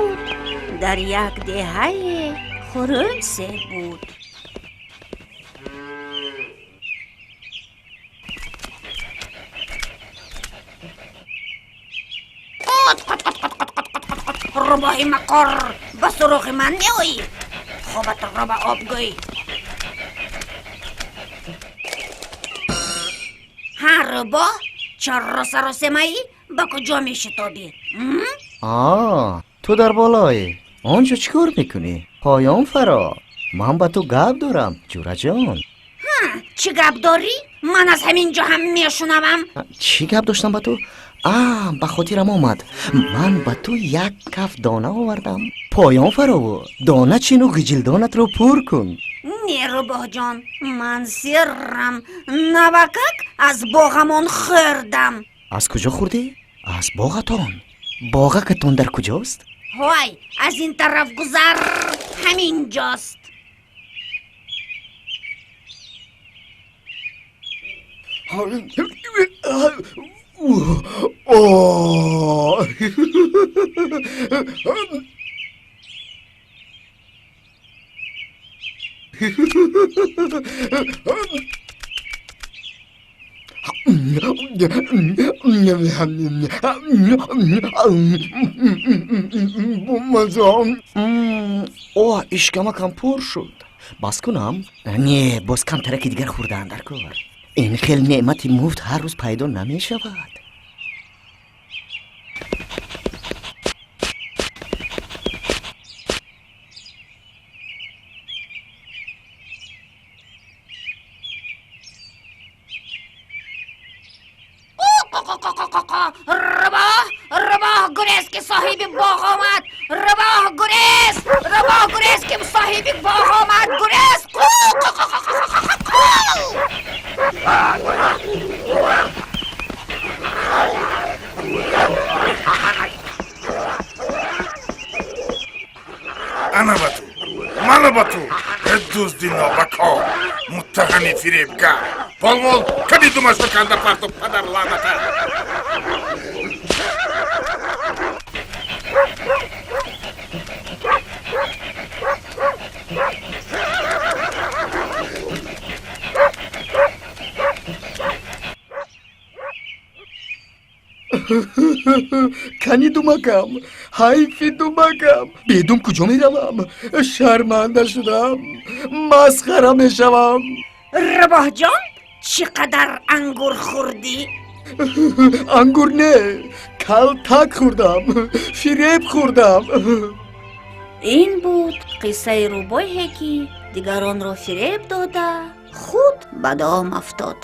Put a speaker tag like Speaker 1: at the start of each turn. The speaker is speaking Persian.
Speaker 1: بود در یک دهه فرانسه بود.
Speaker 2: روباه مکر به سراغ من میایی. خوبت رو به آبگوی. ها روباه، چرا سر و سمایی؟ با کجا می شتابی؟
Speaker 3: تو در بالایی آنجا چیکار میکنی؟ پایان فرا، من با تو گپ دارم جورا جان.
Speaker 2: چی گپ داری؟ من از همینجا هم میشنوم.
Speaker 3: چی گپ داشتم با تو؟ به خاطرم آمد، من با تو یک کف دانه آوردم. پایان فرا و دانه چین و گجلدانت رو پر کن.
Speaker 2: نه روباه جان، من سرم نوکک از باغمون خوردم.
Speaker 3: از کجا خوردی؟ از باغتان؟ باغکتان در کجاست؟
Speaker 2: های، از این طرف گذر، همینجاست.
Speaker 3: اشکمکم پر شد. باز کنم؟ نه، باز کم ترک دیگر خوردن در کار. این خیلی نعمتی مفت هر روز پیدا نمی شود.
Speaker 2: رباه گریز که صاحب باغ آمد. رباه گریز که صاحب باغ آمد. گریز.
Speaker 4: انا با تو، من با تو، دزدی نابکا، متهمی فریبکار. پالمول کمی دومش بکنده پرتو پدر لعنته.
Speaker 3: کنی دومکم، حیفی دومکم. بدون کجا می روم؟ شرمنده شدم، مسخره می شوم.
Speaker 2: رباه جان، چقدر انگور خوردی؟
Speaker 3: انگور نه، کلتک خوردم، فریب خوردم.
Speaker 1: این بود قصه روباهی که دیگران را فریب داده خود به دام افتاد.